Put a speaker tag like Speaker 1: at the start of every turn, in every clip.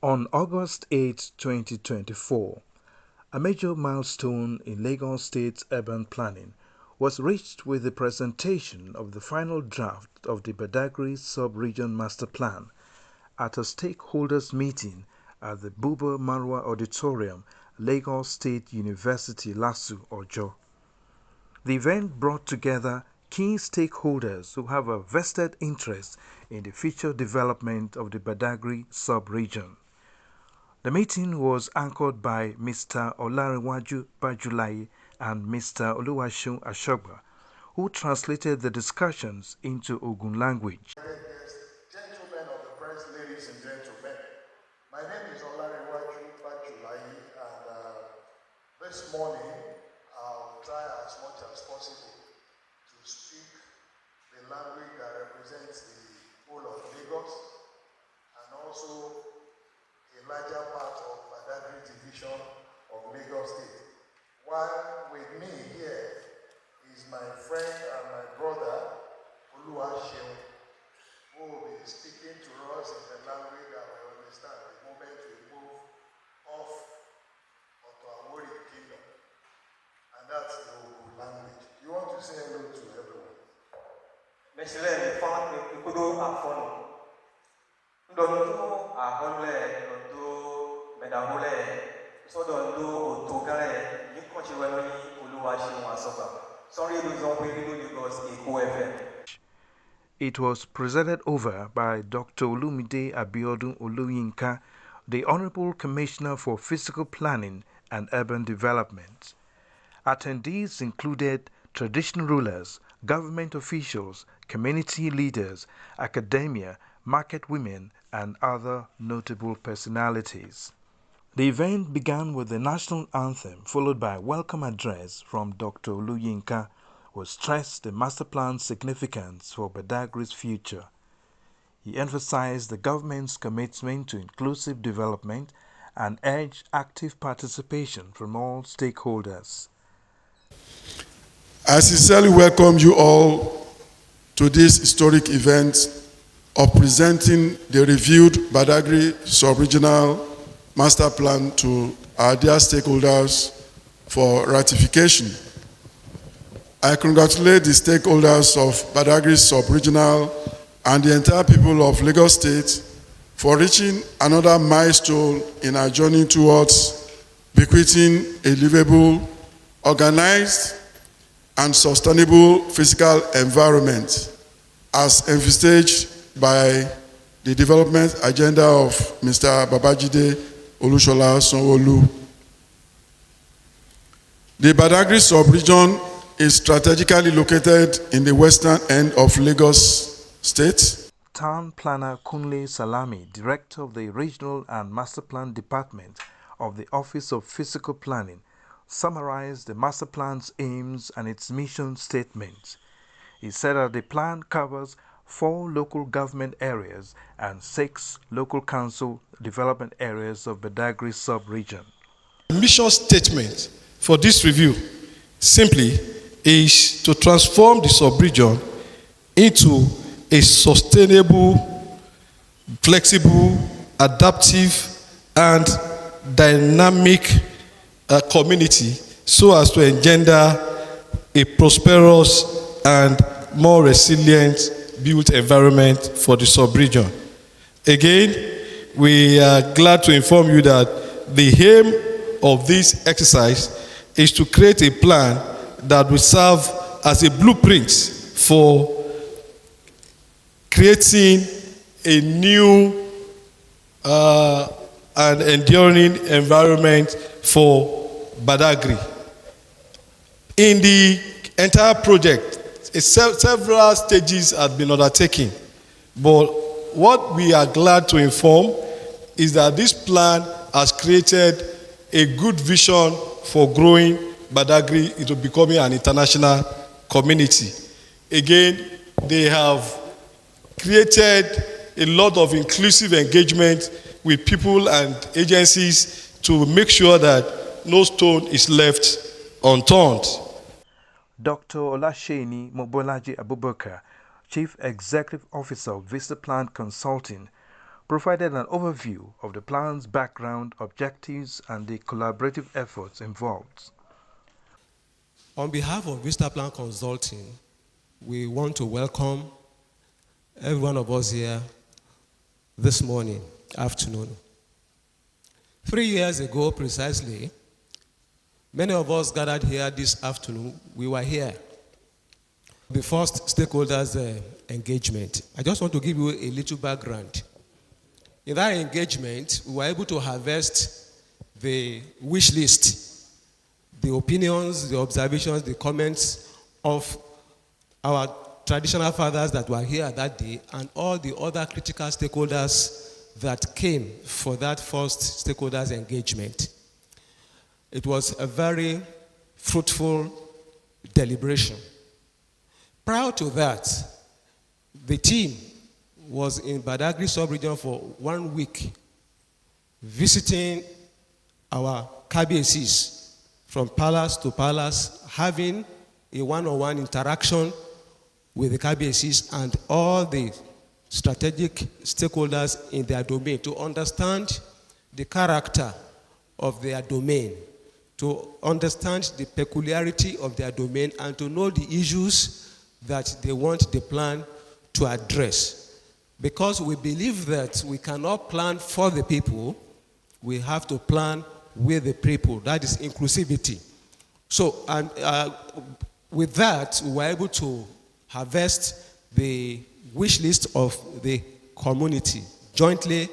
Speaker 1: On August 8, 2024, a major milestone in Lagos State's urban planning was reached with the presentation of the final draft of the Badagry Sub-Region Master Plan at a stakeholders meeting at the Buba Marwa Auditorium, Lagos State University, LASU Ojo. The event brought together key stakeholders who have a vested interest in the future development of the Badagry sub-region. The meeting was anchored by Mr. Olarewaju Bajulai and Mr. Oluwaseun Ashogba, who translated the discussions into Ogun language.
Speaker 2: Gentlemen of the press, ladies and gentlemen, my name is Olarewaju Bajulai, and this morning I'll try as much as possible to speak the language that represents the whole of Lagos and also a larger part of Badagry division of Lagos State. While with me here is my friend and my brother, Oluwaseun, who will be speaking to us in the language that we understand the moment we move off Oto Awori Kingdom. And that's the Ogun language. You want to say hello to everyone?
Speaker 3: Mesele fan ikudo afono. Ndondo ahole ndondo medahole. So dondo otogare nikonchi wenoni Oluwaseun Ashogba. Sorry nous on peut Lagos Eko FM.
Speaker 1: It was presided over by Dr. Olumide Abiodun Oluyinka, the Honorable Commissioner for Physical Planning and Urban Development. Attendees included traditional rulers, government officials, community leaders, academia, market women, and other notable personalities. The event began with the national anthem, followed by a welcome address from Dr. Oluyinka, who stressed the master plan's significance for Badagry's future. He emphasized the government's commitment to inclusive development and urged active participation from all stakeholders.
Speaker 2: I sincerely welcome you all to this historic event of presenting the reviewed Badagry Sub-Regional Master Plan to our dear stakeholders for ratification. I congratulate the stakeholders of Badagry Sub-Regional and the entire people of Lagos State for reaching another milestone in our journey towards bequeathing a livable, organized, and sustainable physical environment as envisaged by the development agenda of Mr. Babajide Olushola Sanwo-Olu. The Badagry sub-region is strategically located in the western end of Lagos State.
Speaker 1: Town Planner Kunle Salami, Director of the Regional and Master Plan Department of the Office of Physical Planning, summarized the master plan's aims and its mission statement. He said that the plan covers 4 local government areas and 6 local council development areas of Badagry sub-region.
Speaker 4: The mission statement for this review simply is to transform the sub-region into a sustainable, flexible, adaptive, and dynamic community so as to engender a prosperous and more resilient built environment for the sub-region. Again, we are glad to inform you that the aim of this exercise is to create a plan that will serve as a blueprint for creating a new and enduring environment for Badagry. In the entire project, several stages have been undertaken, but what we are glad to inform is that this plan has created a good vision for growing Badagry into becoming an international community. Again, they have created a lot of inclusive engagement with people and agencies to make sure that no stone is left unturned.
Speaker 1: Dr. Olasheni Mobolaji Abubakar, Chief Executive Officer of Vista Plant Consulting, provided an overview of the plan's background, objectives, and the collaborative efforts involved.
Speaker 5: On behalf of Vista Plan Consulting, we want to welcome every one of us here this afternoon. 3 years ago, precisely, many of us gathered here this afternoon. We were here. The first stakeholders engagement. I just want to give you a little background. In that engagement, we were able to harvest the wish list, the opinions, the observations, the comments of our traditional fathers that were here that day and all the other critical stakeholders that came for that first stakeholders engagement. It was a very fruitful deliberation. Prior to that, the team was in Badagry sub-region for 1 week, visiting our KBACs from palace to palace, having a one-on-one interaction with the KBACs and all the strategic stakeholders in their domain to understand the character of their domain, to understand the peculiarity of their domain, and to know the issues that they want the plan to address. Because we believe that we cannot plan for the people, we have to plan with the people. That is inclusivity. So, with that, we were able to harvest the wish list of the community jointly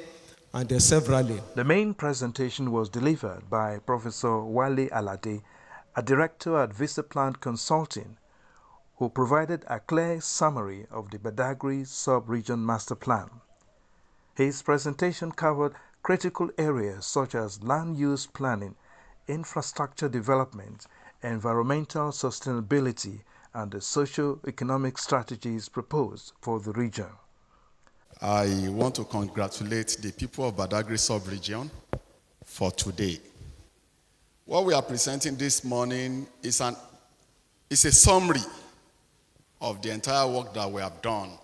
Speaker 5: and severally.
Speaker 1: The main presentation was delivered by Professor Wale Alade, a director at Vista Plan Consulting, who provided a clear summary of the Badagry sub-region master plan. His presentation covered critical areas such as land use planning, infrastructure development, environmental sustainability, and the socio-economic strategies proposed for the region.
Speaker 6: I want to congratulate the people of Badagry sub-region for today. What we are presenting this morning is a summary of the entire work that we have done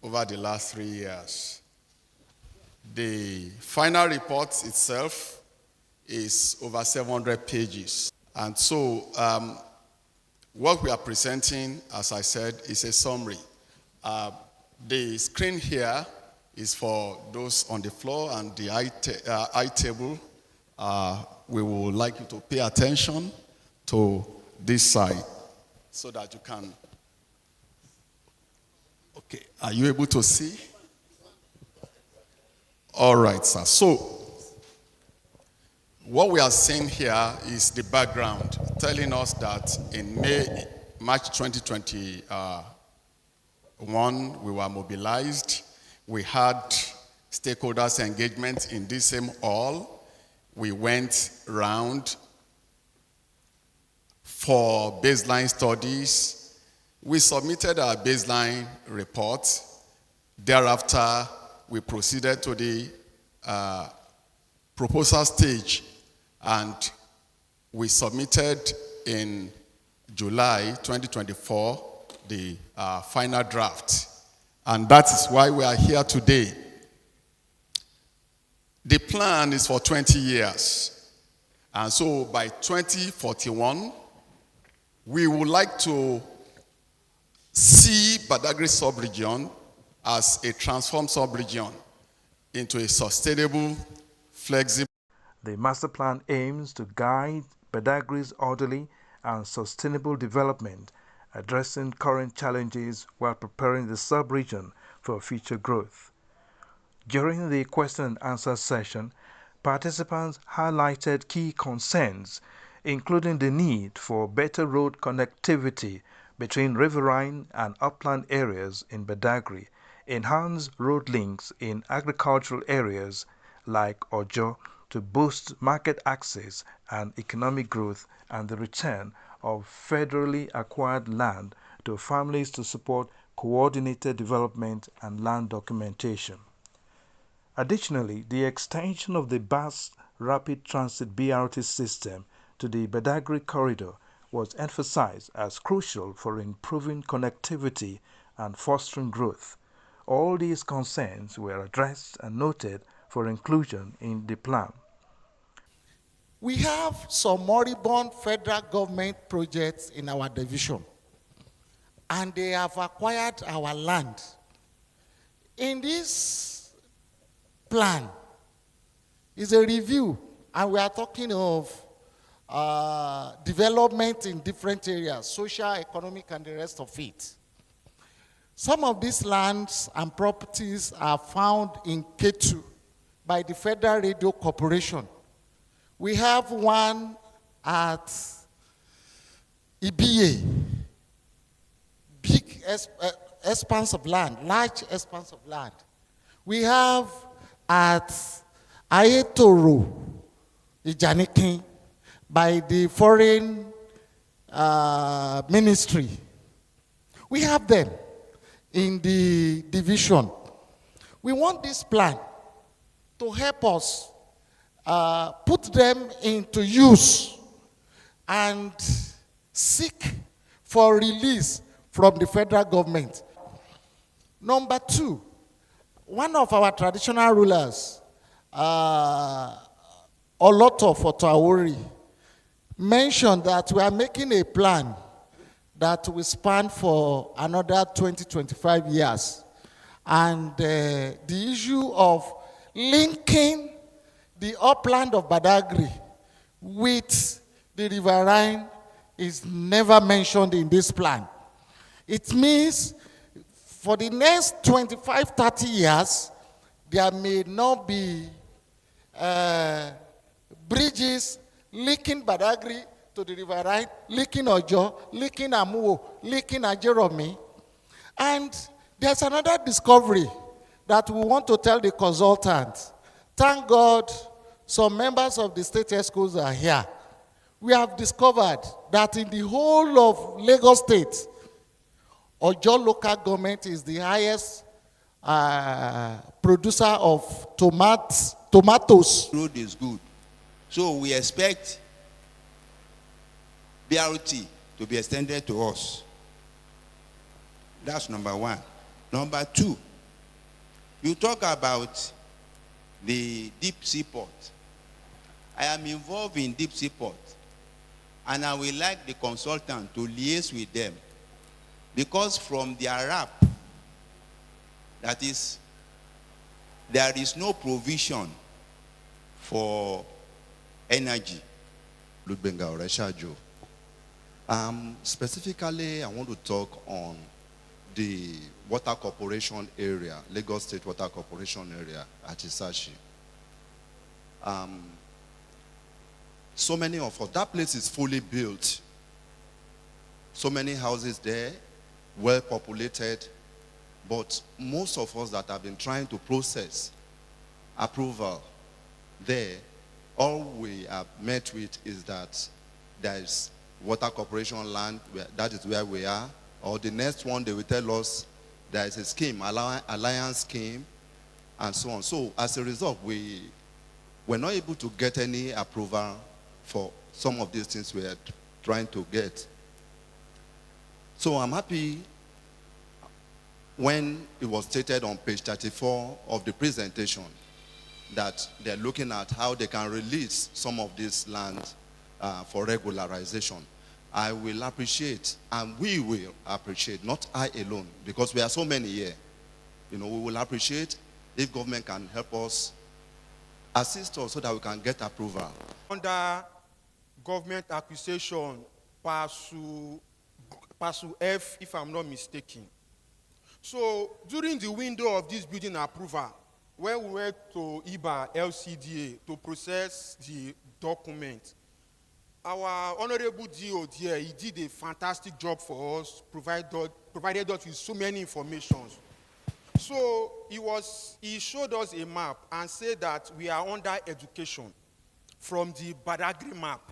Speaker 6: over the last 3 years. The final report itself is over 700 pages. And so what we are presenting, as I said, is a summary. The screen here is for those on the floor, and the eye table. We would like you to pay attention to this side so that you can. Okay, are you able to see? All right, sir. So, what we are seeing here is the background, telling us that in March 2021, we were mobilized. We had stakeholders engagement in this same hall. We went round for baseline studies. We submitted our baseline report. Thereafter, we proceeded to the proposal stage, and we submitted in July 2024 the final draft. And that is why we are here today. The plan is for 20 years. And so by 2041, we would like to see Badagry sub-region as a transformed sub-region into a sustainable, flexible.
Speaker 1: The master plan aims to guide Badagry's orderly and sustainable development, addressing current challenges while preparing the sub-region for future growth. During the question and answer session, participants highlighted key concerns, including the need for better road connectivity between riverine and upland areas in Badagry, enhanced road links in agricultural areas like Ojo to boost market access and economic growth, and the return of federally acquired land to families to support coordinated development and land documentation. Additionally, the extension of the bus rapid transit BRT system to the Badagry corridor was emphasized as crucial for improving connectivity and fostering growth, All these concerns were addressed and noted for inclusion in the plan.
Speaker 2: We have some moribund federal government projects in our division, and they have acquired our land. In this plan is a review, and we are talking of development in different areas, social, economic, and the rest of it. Some of these lands and properties are found in Ketu by the Federal Radio Corporation. We have one at Ibiye, big expanse of land, large expanse of land. We have at Ayetoro, Ijanikin, by the Foreign Ministry. We have them in the division. We want this plan to help us put them into use and seek for release from the federal government. Number two, one of our traditional rulers, Oloto Fotawori, mentioned that we are making a plan that will span for another 20-25 years. And the issue of linking the upland of Badagry with the riverine is never mentioned in this plan. It means for the next 25-30 years, there may not be bridges linking Badagry to the riverine, linking Ojo, linking Amuo, linking Ajeromi. And there's another discovery that we want to tell the consultant. Thank God some members of the state schools are here. We have discovered that in the whole of Lagos State, Ojo local government is the highest producer of tomatoes.
Speaker 7: Road is good. So we expect BRT to be extended to us. That's number one. Number two, you talk about the deep sea port. I am involved in deep sea port, and I will like the consultant to liaise with them, because from their RAP, that is, there is no provision for energy.
Speaker 8: Ludbenga Oreshajo. Specifically, I want to talk on the Water Corporation area, Lagos State Water Corporation area at Isashi. So many of us, that place is fully built. So many houses there, well populated, but most of us that have been trying to process approval there, all we have met with is that there is Water Corporation land, that is where we are, or the next one they will tell us there is a scheme, alliance scheme, and so on. So as a result, we were not able to get any approval for some of these things we are trying to get. So I'm happy when it was stated on page 34 of the presentation that they're looking at how they can release some of this land for regularization. I will appreciate, and we will appreciate, not I alone, because we are so many here. We will appreciate if government can help us, assist us so that we can get approval.
Speaker 9: Under government acquisition, PASU F, if I'm not mistaken. So during the window of this building approval, when we went to IBA LCDA to process the document, our honorable DO there, he did a fantastic job for us, provided us with so many informations. So he showed us a map and said that we are under education from the Badagry map.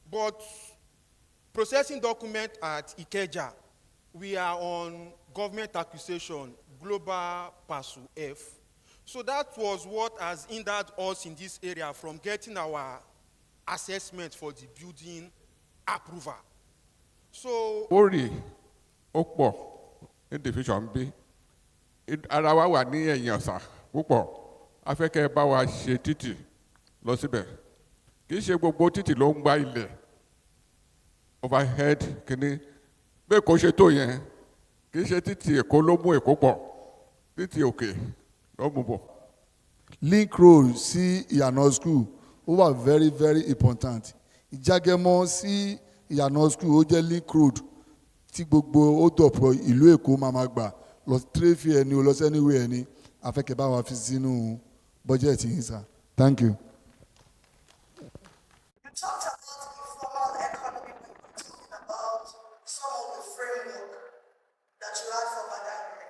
Speaker 9: But processing document at Ikeja, we are on government acquisition, global PASU F. So that was what has hindered us in this area from getting our assessment for the building approval. So
Speaker 10: Ori Okpo in Division B, ara wa wà ní ẹ̀yìn ọ̀sà púpọ̀ a fẹ́ kẹ́ ẹ bá wa ṣe títì lọ síbẹ̀ kì í ṣe gbogbo títì ló ń gba ilẹ̀ overhead kìíní bẹ́ẹ̀ kó ṣe tó yẹn kì í ṣe títì Èkó ló mú Èkó pọ̀ títì òkè ló mú bọ̀.
Speaker 11: Link road sí ìyànà school ó wà very very important. Ìjágẹmọ sí ìyànà school ó jẹ́ link road tí gbogbo ó dọ̀pọ̀ ìlú Èkó máa gbà lọ tírẹ́fì ẹni o lọ sẹ́niwé ẹni afẹ́kẹ́ bá wa fi sínú bọ́jẹ̀tì yìí sá. Thank you.
Speaker 12: You talked about informal economy when you were talking about some of the framework that you had for Badagry.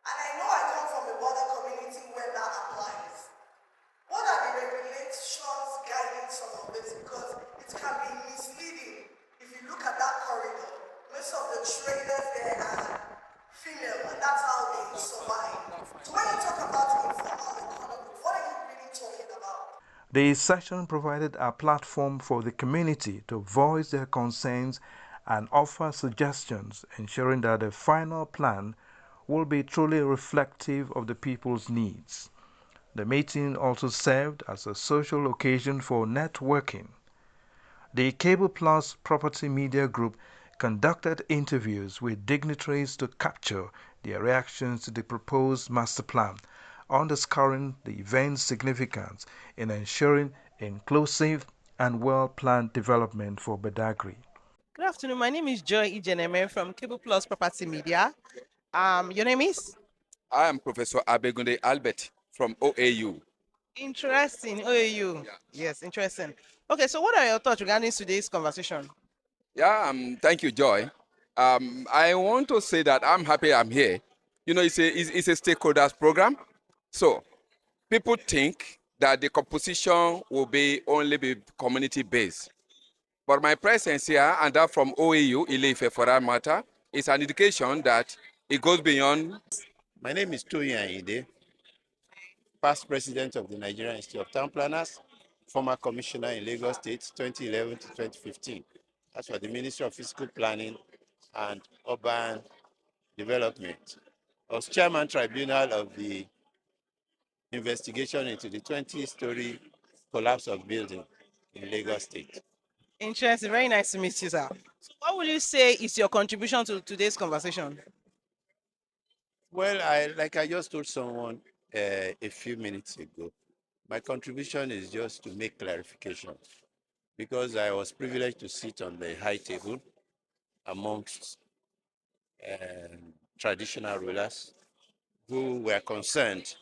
Speaker 12: And I know I come from a border community where that applies. What are the regulations guiding some of this? Because it can be misleading. If you look at that corridor, most of the traders there are female, and that's how they survive. So when you talk about informal economy, what are you really talking about?
Speaker 1: The session provided a platform for the community to voice their concerns and offer suggestions, ensuring that the final plan will be truly reflective of the people's needs. The meeting also served as a social occasion for networking. The Cable Plus Property Media Group conducted interviews with dignitaries to capture their reactions to the proposed master plan, underscoring the event's significance in ensuring inclusive and well-planned development for Badagry.
Speaker 13: Good afternoon. My name is Joy Ijeneme from Cable Plus Property Media. Your name is?
Speaker 14: I am Professor Abegunde Albert from OAU.
Speaker 13: Interesting. OAU. Yeah. Yes, interesting. Okay, so what are your thoughts regarding today's conversation?
Speaker 14: Yeah, thank you, Joy. I want to say that I'm happy I'm here. You know, it's a stakeholders program. So people think that the composition will only be community based. But my presence here, and that from OAU, Ile-Ife for that matter, is an indication that it goes beyond.
Speaker 15: My name is Toyin Ayinde, past president of the Nigerian Institute of Town Planners, former commissioner in Lagos State, 2011 to 2015. That's for the Ministry of Physical Planning and Urban Development. I was chairman tribunal of the investigation into the 20-story collapse of building in Lagos State.
Speaker 13: Interesting. Very nice to meet you, sir. So what would you say is your contribution to today's conversation?
Speaker 15: Well, like I just told someone a few minutes ago, my contribution is just to make clarification, because I was privileged to sit on the high table amongst traditional rulers who were concerned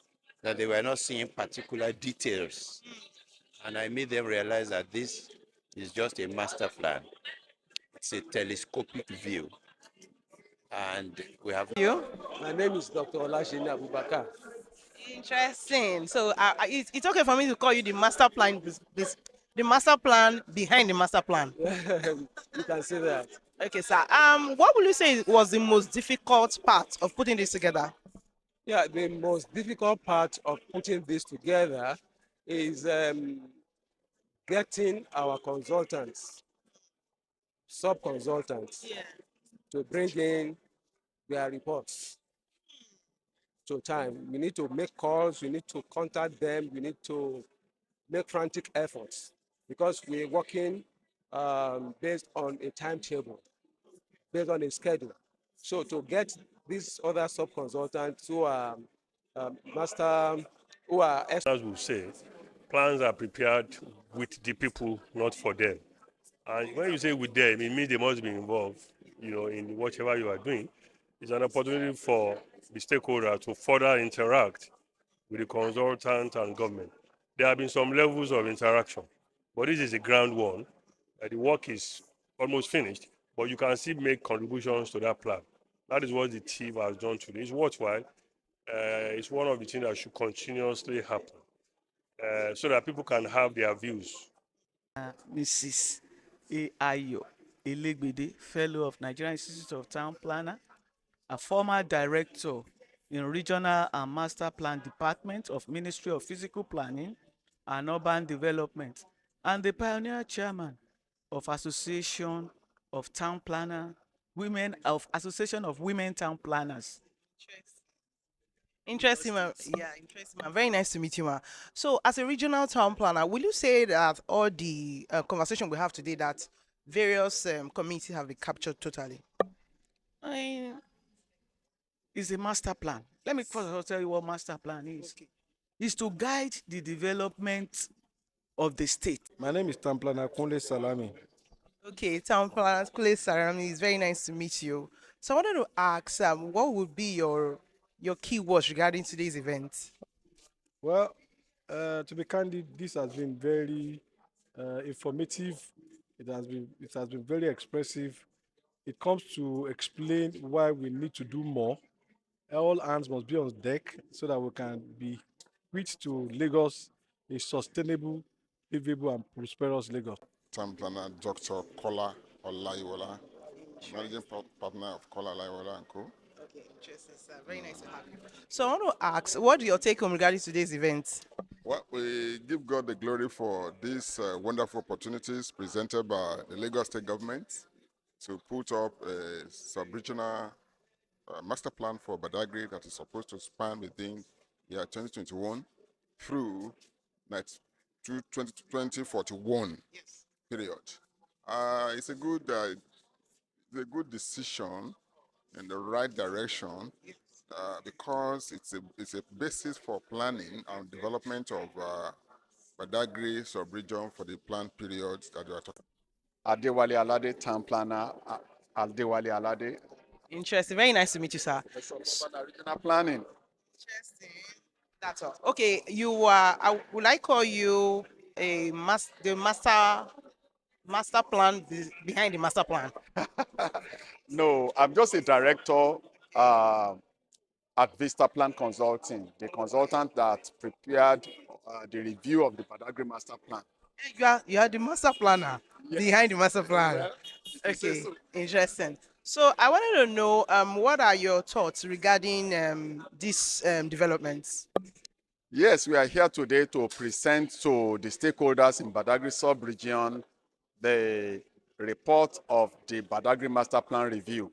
Speaker 15: that they were not seeing particular details. And I made them realize that this is just a master plan. It's a telescopic view. And we have...
Speaker 13: You?
Speaker 5: My name is Dr. Olashini Abubakar.
Speaker 13: Interesting. So it's okay for me to call you the master plan, the master plan behind the master plan.
Speaker 5: You can say that.
Speaker 13: Okay, sir. What would you say was the most difficult part of putting this together?
Speaker 5: Yeah, the most difficult part of putting this together is getting our consultants, sub-consultants, to bring in their reports to time. We need to make calls, we need to contact them, we need to make frantic efforts, because we're working based on a timetable, based on a schedule. So to get these other sub-consultants who are
Speaker 16: as we say, plans are prepared with the people, not for them. And when you say with them, it means they must be involved, in whatever you are doing. It's an opportunity for the stakeholder to further interact with the consultant and government. There have been some levels of interaction, but this is a ground one. The work is almost finished, but you can still make contributions to that plan. That is what the team has done today. It's worthwhile. It's one of the things that should continuously happen, so that people can have their views.
Speaker 17: Mrs. Ayo Elegbede, Fellow of Nigerian Institute of Town Planner, a former director in Regional and Master Plan Department of Ministry of Physical Planning and Urban Development, and the pioneer chairman of Association of Town Planner, Association of Women Town Planners.
Speaker 13: Interesting, ma'am. Yeah, interesting, ma'am. Very nice to meet you, ma'am. So, as a regional town planner, will you say that all the conversation we have today, that various communities have been captured totally?
Speaker 17: I- It's a master plan. Let me first of all tell you what master plan is.
Speaker 13: Okay.
Speaker 17: It's to guide the development of the state.
Speaker 4: My name is Tamplana Kunle Salami.
Speaker 13: Okay, town planner Kule Sarami, it's very nice to meet you. So, I wanted to ask, what would be your keywords regarding today's event?
Speaker 4: Well, to be candid, this has been very informative. It has been very expressive. It comes to explain why we need to do more. All hands must be on deck so that we can be quit to Lagos, a sustainable, livable, and prosperous Lagos.
Speaker 18: Town planner Dr. Kola Olayiwola, managing partner of Kola Olayiwola and Co.
Speaker 13: Okay, interesting, sir. Very nice to have you. So, I want to ask, what do your take home regarding today's event?
Speaker 18: Well, we give God the glory for these wonderful opportunities presented by the Lagos State government to put up a sub-regional master plan for Badagry that is supposed to span within year 2021 through 2041 period. It's a good decision in the right direction because it's a basis for planning and development of Badagry sub-region for the planned periods that we are talking.
Speaker 6: Adewale Alade, town planner, Adewale Alade.
Speaker 13: Interesting. Very nice to meet you, sir.
Speaker 6: Regional planning.
Speaker 13: That's all. Okay, you are. Would I call you the master plan behind the master plan?
Speaker 6: No, I'm just a director at Vista Plan Consulting, the consultant that prepared the review of the Badagry Master Plan.
Speaker 13: You are the master planner behind the master plan.
Speaker 6: Well,
Speaker 13: Okay, interesting. So I wanted to know what are your thoughts regarding these developments?
Speaker 6: Yes, we are here today to present to the stakeholders in Badagry sub-region the report of the Badagry Master Plan review.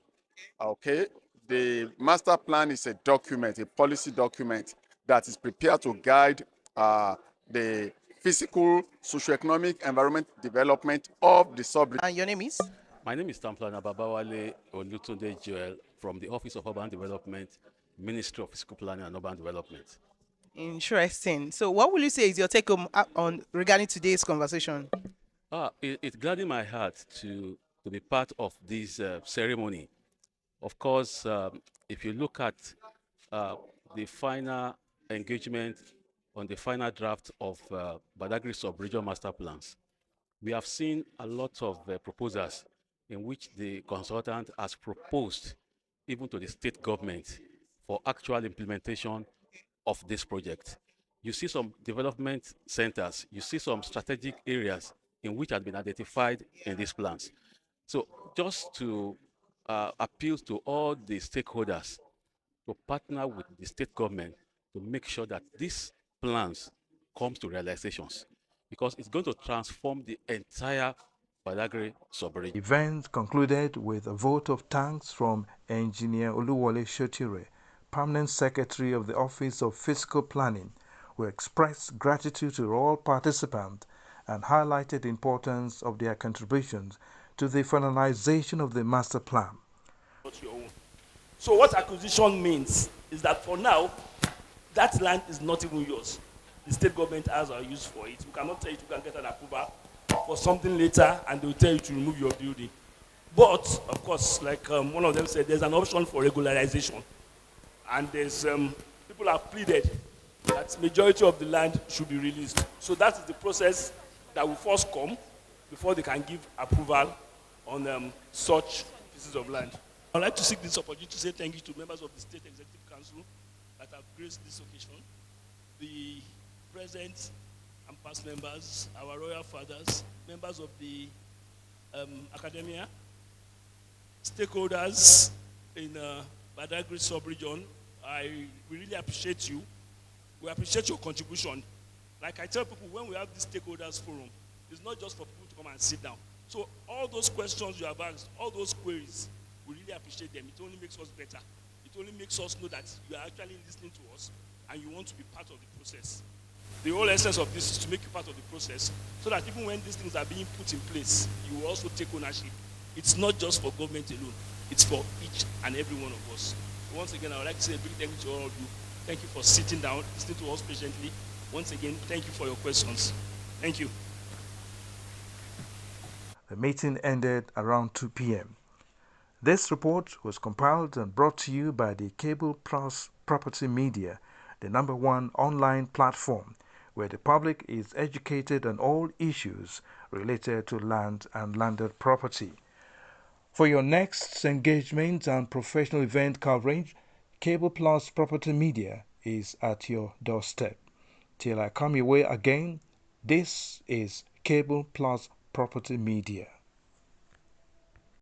Speaker 6: Okay, the master plan is a document, a policy document that is prepared to guide the physical, socioeconomic, environment development of the sub-region.
Speaker 13: And your name is?
Speaker 19: My name is Tamplana Babawale Olutunde Joel from the Office of Urban Development, Ministry of Physical Planning and Urban Development.
Speaker 13: Interesting. So what will you say is your take home on regarding today's conversation?
Speaker 19: It gladdened my heart to be part of this ceremony. Of course, if you look at the final engagement on the final draft of Badagry sub-region master plans, we have seen a lot of proposals in which the consultant has proposed even to the state government for actual implementation of this project. You see some development centers, you see some strategic areas in which have been identified in these plans. So just to appeal to all the stakeholders to partner with the state government to make sure that these plans comes to realizations, because it's going to transform the entire Badagry sub-region.
Speaker 1: The event concluded with a vote of thanks from Engineer Oluwole Shotire, Permanent Secretary of the Office of Fiscal Planning, who expressed gratitude to all participants and highlighted the importance of their contributions to the finalization of the master plan.
Speaker 20: So what acquisition means is that for now, that land is not even yours. The state government has a use for it. You cannot tell it you can get an approval for something later and they will tell you to remove your building. But, of course, like one of them said, there's an option for regularization. And there's, people have pleaded that majority of the land should be released. So that is the process that will first come before they can give approval on such pieces of land. I'd like to seek this opportunity to say thank you to members of the State Executive Council that have graced this occasion, the present and past members, our royal fathers, members of the academia, stakeholders in Badagry sub-region. We really appreciate you. We appreciate your contribution. Like I tell people, when we have this stakeholders forum, it's not just for people to come and sit down. So all those questions you have asked, all those queries, we really appreciate them. It only makes us better. It only makes us know that you are actually listening to us and you want to be part of the process. The whole essence of this is to make you part of the process so that even when these things are being put in place, you will also take ownership. It's not just for government alone, it's for each and every one of us. Once again, I would like to say a big thank you to all of you. Thank you for sitting down, listening to us patiently. Once again, thank you for your questions. Thank you.
Speaker 1: The meeting ended around 2 p.m. This report was compiled and brought to you by the Cable Plus Property Media, the #1 online platform where the public is educated on all issues related to land and landed property. For your next engagement and professional event coverage, Cable Plus Property Media is at your doorstep. Till I come your way again, this is Cable Plus Property Media.